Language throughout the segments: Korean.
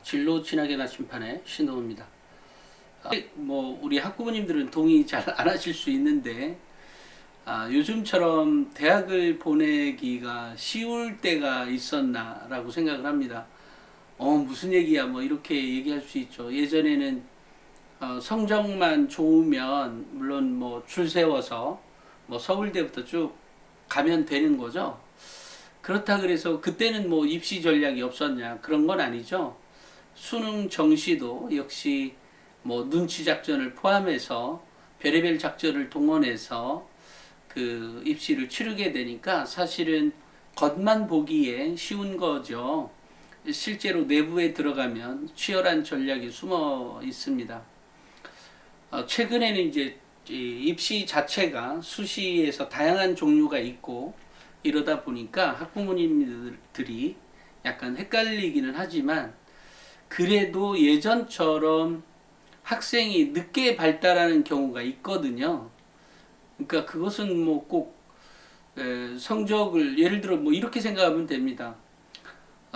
진로 친화계 나침판의 신동호입니다. 우리 학부모님들은 동의 잘 안 하실 수 있는데, 요즘처럼 대학을 보내기가 쉬울 때가 있었나라고 생각을 합니다. 무슨 얘기야, 뭐, 이렇게 얘기할 수 있죠. 예전에는, 성적만 좋으면, 물론 뭐, 줄 세워서, 뭐, 서울대부터 쭉 가면 되는 거죠. 그렇다 그래서 그때는 뭐, 입시 전략이 없었냐, 그런 건 아니죠. 수능 정시도 역시 뭐 눈치 작전을 포함해서 별의별 작전을 동원해서 그 입시를 치르게 되니까 사실은 겉만 보기에 쉬운 거죠. 실제로 내부에 들어가면 치열한 전략이 숨어 있습니다. 최근에는 이제 입시 자체가 수시에서 다양한 종류가 있고 이러다 보니까 학부모님들이 약간 헷갈리기는 하지만 그래도 예전처럼 학생이 늦게 발달하는 경우가 있거든요. 그러니까 그것은 뭐 꼭 성적을 예를 들어 뭐 이렇게 생각하면 됩니다.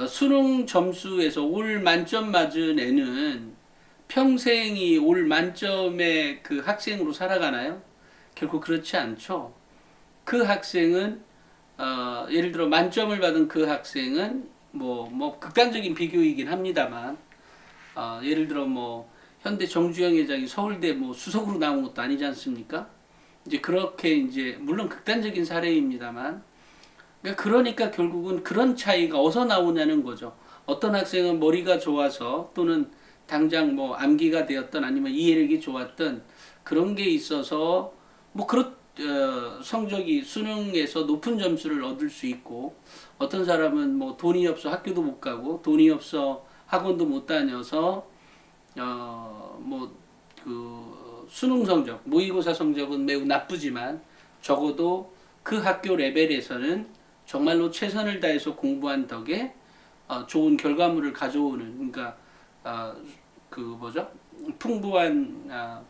수능 점수에서 올 만점 맞은 애는 평생이 올 만점의 그 학생으로 살아가나요? 결국 그렇지 않죠. 그 학생은 예를 들어 만점을 받은 그 학생은 뭐 극단적인 비교이긴 합니다만 예를 들어 뭐 현대 정주영 회장이 서울대 뭐 수석으로 나온 것도 아니지 않습니까? 이제 그렇게 이제 물론 극단적인 사례입니다만 그러니까 결국은 그런 차이가 어디서 나오냐는 거죠. 어떤 학생은 머리가 좋아서 또는 당장 뭐 암기가 되었던 아니면 이해력이 좋았던 그런 게 있어서 뭐 성적이 수능에서 높은 점수를 얻을 수 있고 어떤 사람은 뭐 돈이 없어 학교도 못 가고 돈이 없어 학원도 못 다녀서 그 수능 성적, 모의고사 성적은 매우 나쁘지만 적어도 그 학교 레벨에서는 정말로 최선을 다해서 공부한 덕에 좋은 결과물을 가져오는 그러니까 풍부한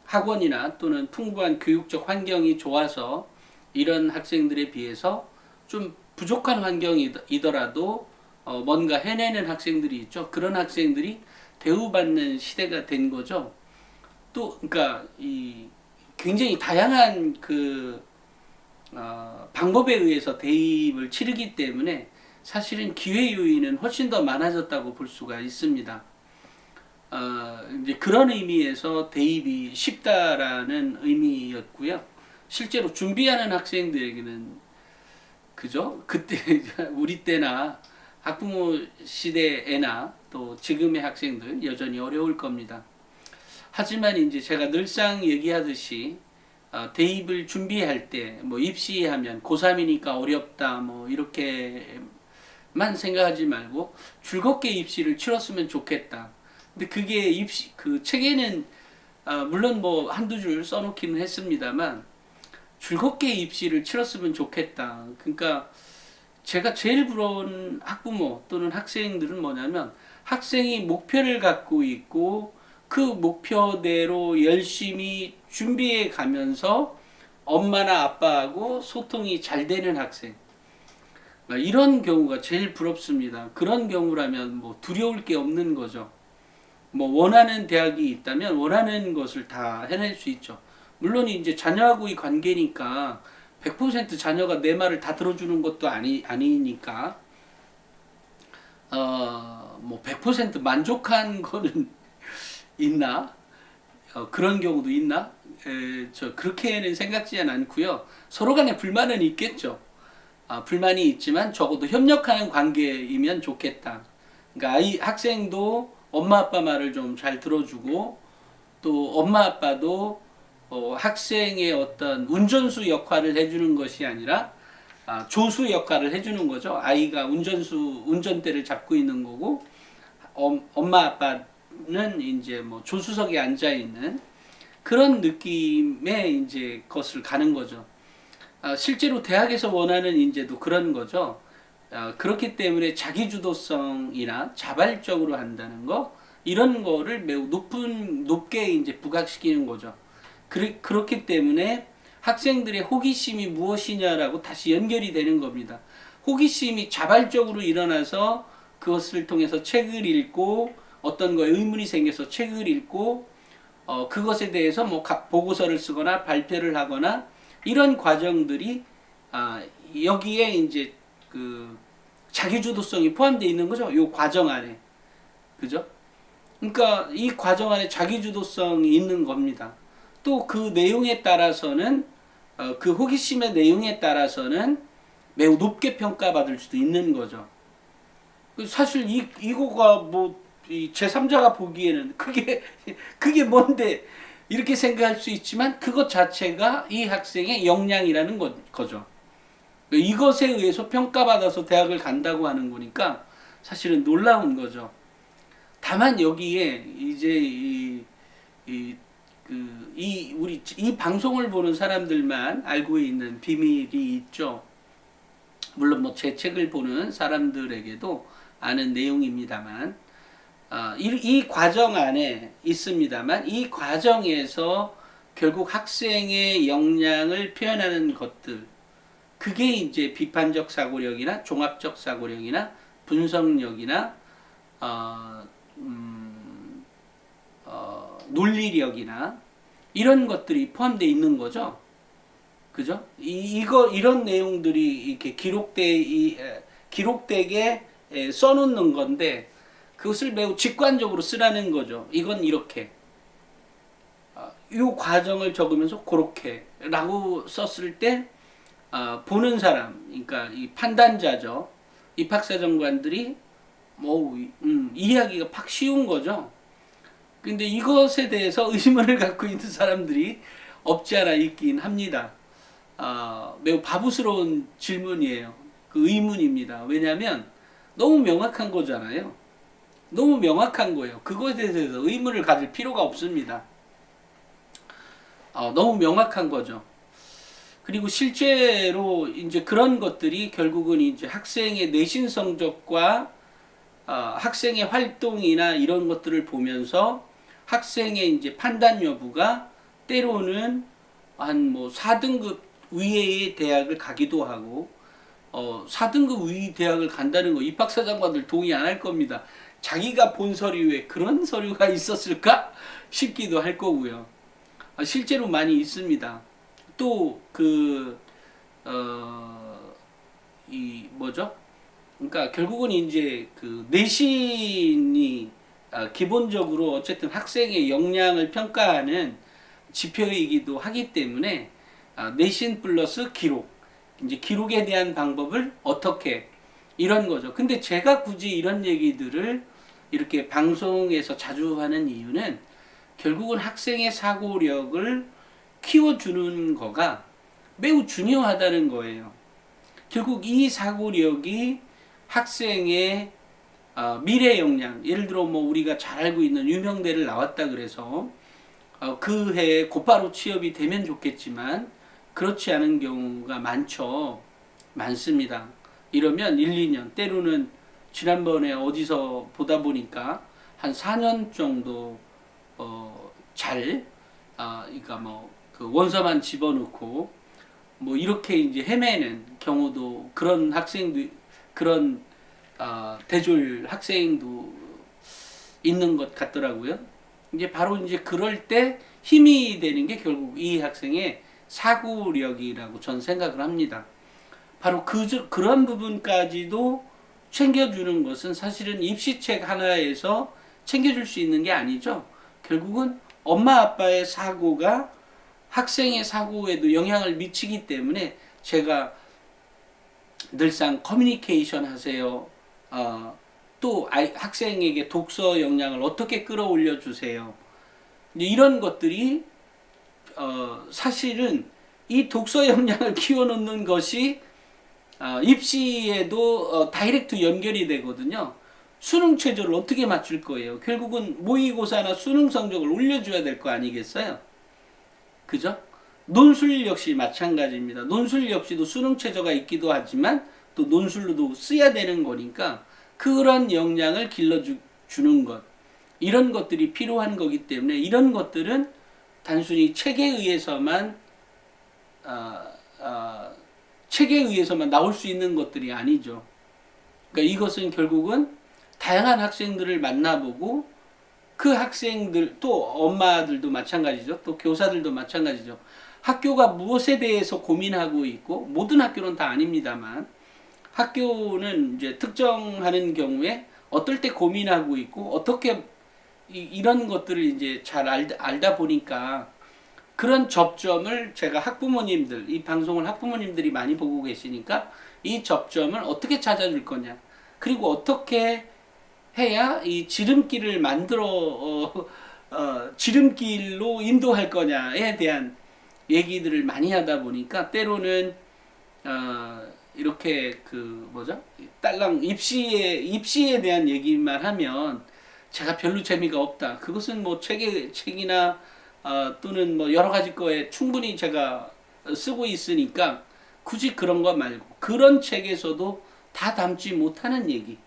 학원이나 또는 풍부한 교육적 환경이 좋아서 이런 학생들에 비해서 좀 부족한 환경이더라도 뭔가 해내는 학생들이 있죠. 그런 학생들이 대우받는 시대가 된 거죠. 또 그러니까 이 굉장히 다양한 방법에 의해서 대입을 치르기 때문에 사실은 기회 요인은 훨씬 더 많아졌다고 볼 수가 있습니다. 이제 그런 의미에서 대입이 쉽다라는 의미였고요. 실제로 준비하는 학생들에게는 그죠? 그때 우리 때나 학부모 시대에나 또 지금의 학생들 여전히 어려울 겁니다. 하지만 이제 제가 늘상 얘기하듯이 대입을 준비할 때 뭐 입시하면 고3이니까 어렵다 뭐 이렇게만 생각하지 말고 즐겁게 입시를 치렀으면 좋겠다. 근데 그게 그 책에는 물론 뭐 한두 줄 써놓기는 했습니다만 즐겁게 입시를 치렀으면 좋겠다. 그러니까 제가 제일 부러운 학부모 또는 학생들은 뭐냐면 학생이 목표를 갖고 있고 그 목표대로 열심히 준비해 가면서 엄마나 아빠하고 소통이 잘 되는 학생. 이런 경우가 제일 부럽습니다. 그런 경우라면 뭐 두려울 게 없는 거죠. 뭐 원하는 대학이 있다면 원하는 것을 다 해낼 수 있죠. 물론 이제 자녀하고의 관계니까 100% 자녀가 내 말을 다 들어주는 것도 아니니까 뭐 100% 만족한 거는 있나? 그런 경우도 있나? 저 그렇게는 생각지는 않고요. 서로 간에 불만은 있겠죠. 불만이 있지만 적어도 협력하는 관계이면 좋겠다. 그러니까 학생도 엄마 아빠 말을 좀 잘 들어주고 또 엄마 아빠도 학생의 어떤 운전수 역할을 해주는 것이 아니라 조수 역할을 해주는 거죠. 아이가 운전대를 잡고 있는 거고 엄마 아빠는 이제 뭐 조수석에 앉아 있는 그런 느낌의 이제 것을 가는 거죠. 실제로 대학에서 원하는 인재도 그런 거죠. 그렇기 때문에 자기주도성이나 자발적으로 한다는 거 이런 거를 매우 높게 이제 부각시키는 거죠. 그렇기 때문에 학생들의 호기심이 무엇이냐라고 다시 연결이 되는 겁니다. 호기심이 자발적으로 일어나서 그것을 통해서 책을 읽고 어떤 거에 의문이 생겨서 책을 읽고 그것에 대해서 뭐 보고서를 쓰거나 발표를 하거나 이런 과정들이 여기에 이제 그 자기주도성이 포함되어 있는 거죠. 이 과정 안에. 그죠? 그러니까 이 과정 안에 자기주도성이 있는 겁니다. 또 그 내용에 따라서는 그 호기심의 내용에 따라서는 매우 높게 평가받을 수도 있는 거죠. 사실 이거가 뭐 제3자가 보기에는 그게 뭔데 이렇게 생각할 수 있지만 그것 자체가 이 학생의 역량이라는 거죠. 이것에 의해서 평가받아서 대학을 간다고 하는 거니까 사실은 놀라운 거죠. 다만 여기에 이제 우리 이 방송을 보는 사람들만 알고 있는 비밀이 있죠. 물론 뭐 제 책을 보는 사람들에게도 아는 내용입니다만, 이 과정 안에 있습니다만, 이 과정에서 결국 학생의 역량을 표현하는 것들, 그게 이제 비판적 사고력이나 종합적 사고력이나 분석력이나 논리력이나 이런 것들이 포함되어 있는 거죠. 그죠? 이런 내용들이 이렇게 기록되게 써놓는 건데, 그것을 매우 직관적으로 쓰라는 거죠. 이건 이렇게. 이 과정을 적으면서 그렇게 라고 썼을 때, 보는 사람, 그러니까 이 판단자죠. 입학사정관들이 이해하기가 팍 쉬운 거죠. 근데 이것에 대해서 의문을 갖고 있는 사람들이 없지 않아 있긴 합니다. 매우 바보스러운 질문이에요. 그 의문입니다. 왜냐하면 너무 명확한 거잖아요. 너무 명확한 거예요. 그것에 대해서 의문을 가질 필요가 없습니다. 너무 명확한 거죠. 그리고 실제로 이제 그런 것들이 결국은 이제 학생의 내신 성적과 학생의 활동이나 이런 것들을 보면서 학생의 이제 판단 여부가 때로는 한 뭐 4등급 위의 대학을 가기도 하고 4등급 위 대학을 간다는 거 입학사정관들 동의 안 할 겁니다. 자기가 본 서류에 그런 서류가 있었을까 싶기도 할 거고요. 실제로 많이 있습니다. 또 뭐죠? 그러니까 결국은 이제 그 내신이 기본적으로 어쨌든 학생의 역량을 평가하는 지표이기도 하기 때문에 내신 플러스 기록, 이제 기록에 대한 방법을 어떻게 이런 거죠. 근데 제가 굳이 이런 얘기들을 이렇게 방송에서 자주 하는 이유는 결국은 학생의 사고력을 키워주는 거가 매우 중요하다는 거예요. 결국 이 사고력이 학생의 미래 역량, 예를 들어 뭐 우리가 잘 알고 있는 유명대를 나왔다 그래서 그 해에 곧바로 취업이 되면 좋겠지만 그렇지 않은 경우가 많습니다. 이러면 1, 2년, 때로는 지난번에 어디서 보다 보니까 한 4년 정도 그러니까 뭐 그 원서만 집어넣고 뭐 이렇게 이제 헤매는 경우도 그런 학생도 그런 대졸 학생도 있는 것 같더라고요. 이제 바로 이제 그럴 때 힘이 되는 게 결국 이 학생의 사고력이라고 전 생각을 합니다. 바로 그런 부분까지도 챙겨주는 것은 사실은 입시책 하나에서 챙겨줄 수 있는 게 아니죠. 결국은 엄마 아빠의 사고가 학생의 사고에도 영향을 미치기 때문에 제가 늘상 커뮤니케이션 하세요. 또 학생에게 독서 역량을 어떻게 끌어올려 주세요. 이런 것들이 사실은 이 독서 역량을 키워놓는 것이 입시에도 다이렉트 연결이 되거든요. 수능 최저를 어떻게 맞출 거예요? 결국은 모의고사나 수능 성적을 올려줘야 될 거 아니겠어요? 그죠? 논술 역시 마찬가지입니다. 논술 역시도 수능 최저가 있기도 하지만 또 논술로도 써야 되는 거니까 그런 역량을 길러주는 것, 이런 것들이 필요한 거기 때문에 이런 것들은 단순히 책에 의해서만 나올 수 있는 것들이 아니죠. 그러니까 이것은 결국은 다양한 학생들을 만나보고 그 학생들 또 엄마들도 마찬가지죠. 또 교사들도 마찬가지죠. 학교가 무엇에 대해서 고민하고 있고 모든 학교는 다 아닙니다만 학교는 이제 특정하는 경우에 어떨 때 고민하고 있고 어떻게 이런 것들을 이제 잘 알다 보니까 그런 접점을 제가 학부모님들 이 방송을 학부모님들이 많이 보고 계시니까 이 접점을 어떻게 찾아줄 거냐 그리고 어떻게 해야 이 지름길을 만들어 지름길로 인도할 거냐에 대한 얘기들을 많이 하다 보니까 때로는 이렇게 그 뭐죠? 딸랑 입시에 대한 얘기만 하면 제가 별로 재미가 없다. 그것은 뭐 책이나 또는 뭐 여러 가지 거에 충분히 제가 쓰고 있으니까 굳이 그런 거 말고 그런 책에서도 다 담지 못하는 얘기.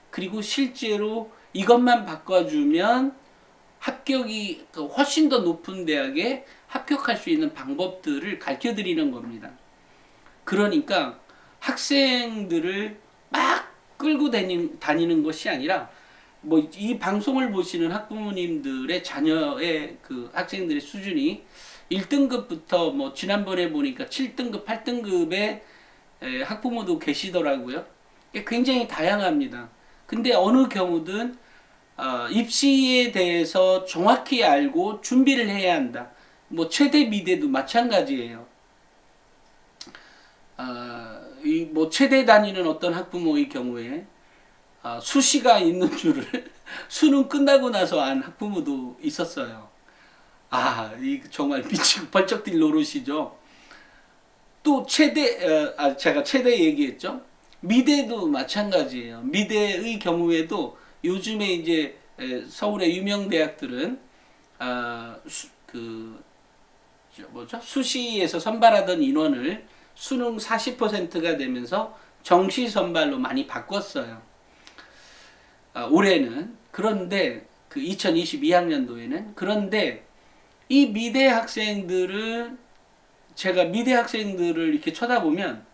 그리고 실제로 이것만 바꿔주면 합격이 훨씬 더 높은 대학에 합격할 수 있는 방법들을 가르쳐 드리는 겁니다. 그러니까 학생들을 막 끌고 다니는 것이 아니라 뭐 이 방송을 보시는 학부모님들의 자녀의 그 학생들의 수준이 1등급부터 뭐 지난번에 보니까 7등급, 8등급의 학부모도 계시더라고요. 굉장히 다양합니다. 근데 어느 경우든 입시에 대해서 정확히 알고 준비를 해야 한다. 뭐 최대 미대도 마찬가지예요. 이 뭐 최대 다니는 어떤 학부모의 경우에 수시가 있는 줄을 수능 끝나고 나서 안 학부모도 있었어요. 이 정말 미치고 벌쩍 뛸 노릇이죠. 또 제가 최대 얘기했죠. 미대도 마찬가지예요. 미대의 경우에도 요즘에 이제 서울의 유명 대학들은 수시에서 선발하던 인원을 수능 40%가 되면서 정시 선발로 많이 바꿨어요. 올해는. 그런데 그 2022학년도에는 그런데 이 미대 학생들은 제가 미대 학생들을 이렇게 쳐다보면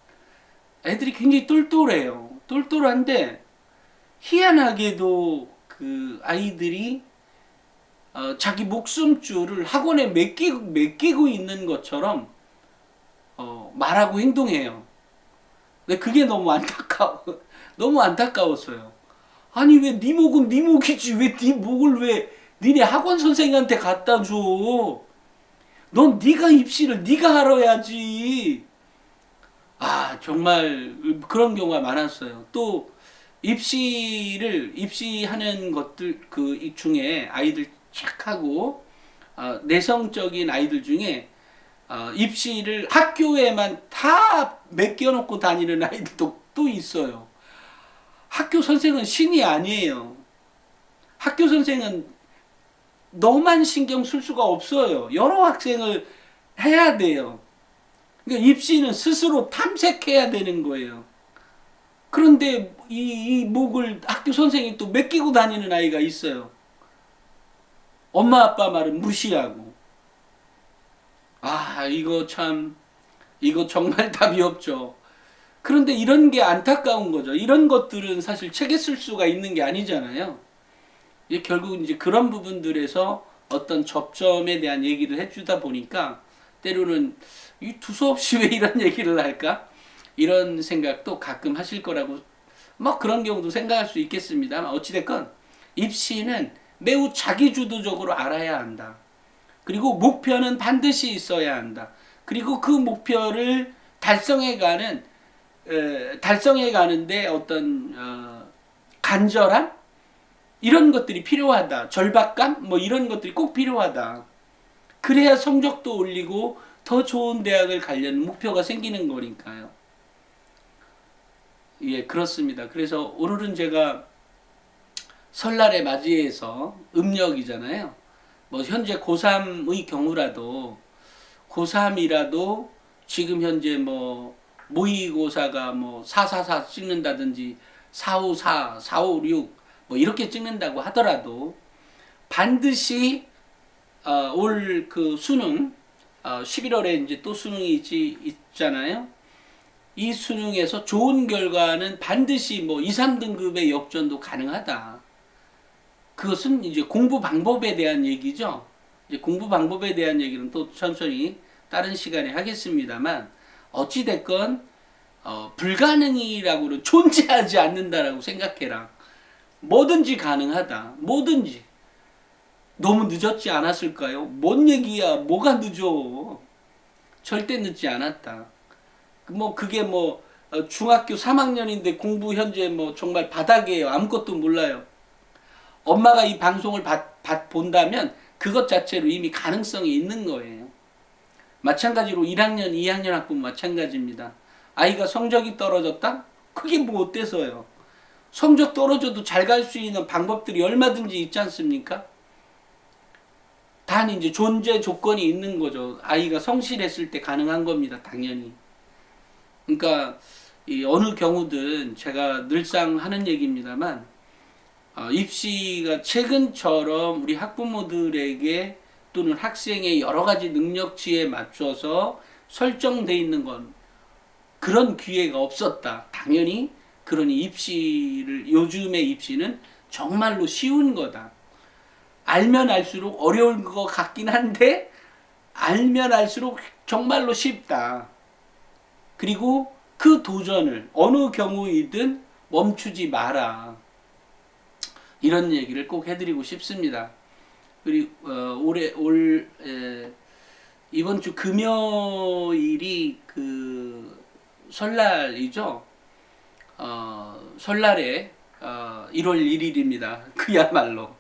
애들이 굉장히 똘똘해요. 똘똘한데 희한하게도 그 아이들이 자기 목숨줄을 학원에 맡기고 있는 것처럼 말하고 행동해요. 근데 그게 너무 안타까웠어요. 아니 왜 네 목은 네 목이지 왜 네 목을 왜 니네 학원 선생님한테 갖다 줘? 넌 네가 입시를 네가 알아야지. 정말 그런 경우가 많았어요. 또 입시하는 것들 그 중에 아이들 착하고 내성적인 아이들 중에 입시를 학교에만 다 맡겨놓고 다니는 아이들도 또 있어요. 학교 선생은 신이 아니에요. 학교 선생은 너만 신경 쓸 수가 없어요. 여러 학생을 해야 돼요. 그러니까 입시는 스스로 탐색해야 되는 거예요. 그런데 이 목을 학교 선생이 또 맡기고 다니는 아이가 있어요. 엄마 아빠 말은 무시하고. 이거 정말 답이 없죠. 그런데 이런 게 안타까운 거죠. 이런 것들은 사실 책에 쓸 수가 있는 게 아니잖아요. 결국 이제 그런 부분들에서 어떤 접점에 대한 얘기를 해주다 보니까 때로는 두서없이 왜 이런 얘기를 할까? 이런 생각도 가끔 하실 거라고 뭐 그런 경우도 생각할 수 있겠습니다만 어찌됐건 입시는 매우 자기주도적으로 알아야 한다. 그리고 목표는 반드시 있어야 한다. 그리고 그 목표를 달성해 가는데 어떤 간절함 이런 것들이 필요하다. 절박감 뭐 이런 것들이 꼭 필요하다. 그래야 성적도 올리고 더 좋은 대학을 가려는 목표가 생기는 거니까요. 예, 그렇습니다. 그래서 오늘은 제가 설날에 맞이해서 음력이잖아요. 뭐 현재 고3의 경우라도 고3이라도 지금 현재 뭐 모의고사가 뭐 444 찍는다든지 454, 456 뭐 이렇게 찍는다고 하더라도 반드시 올 그 수능 11월에 이제 또 수능이 있잖아요. 이 수능에서 좋은 결과는 반드시 뭐 2, 3등급의 역전도 가능하다. 그것은 이제 공부 방법에 대한 얘기죠. 이제 공부 방법에 대한 얘기는 또 천천히 다른 시간에 하겠습니다만, 어찌됐건 불가능이라고는 존재하지 않는다라고 생각해라. 뭐든지 가능하다. 뭐든지. 너무 늦었지 않았을까요? 뭔 얘기야? 뭐가 늦어? 절대 늦지 않았다. 뭐 그게 뭐 중학교 3학년인데 공부 현재 뭐 정말 바닥이에요. 아무것도 몰라요. 엄마가 이 방송을 본다면 그것 자체로 이미 가능성이 있는 거예요. 마찬가지로 1학년, 2학년 학부 마찬가지입니다. 아이가 성적이 떨어졌다? 그게 뭐 어때서요? 성적 떨어져도 잘 갈 수 있는 방법들이 얼마든지 있지 않습니까? 단 이제 존재 조건이 있는 거죠. 아이가 성실했을 때 가능한 겁니다. 당연히. 그러니까 이 어느 경우든 제가 늘상 하는 얘기입니다만, 입시가 최근처럼 우리 학부모들에게 또는 학생의 여러 가지 능력치에 맞춰서 설정돼 있는 건 그런 기회가 없었다. 당연히 그러니 요즘의 입시는 정말로 쉬운 거다. 알면 알수록 어려운 것 같긴 한데, 알면 알수록 정말로 쉽다. 그리고 그 도전을 어느 경우이든 멈추지 마라. 이런 얘기를 꼭 해드리고 싶습니다. 그리고 이번 주 금요일이 그 설날이죠. 설날에 1월 1일입니다. 그야말로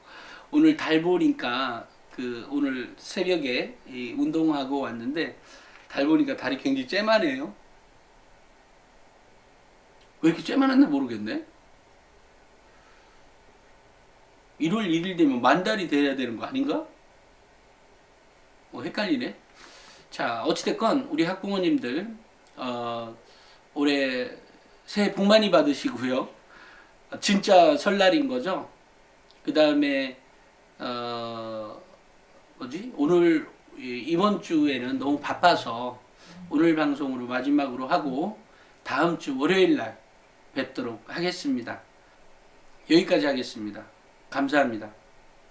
오늘 달 보니까 오늘 새벽에 운동하고 왔는데 달 보니까 달이 굉장히 쬐만해요. 왜 이렇게 쬐만한지 모르겠네. 1월 1일 되면 만달이 돼야 되는 거 아닌가? 헷갈리네. 자, 어찌됐건 우리 학부모님들 올해 새해 복 많이 받으시고요. 진짜 설날인 거죠. 그 다음에 오늘 이번 주에는 너무 바빠서 오늘 방송으로 마지막으로 하고 다음 주 월요일 날 뵙도록 하겠습니다. 여기까지 하겠습니다. 감사합니다.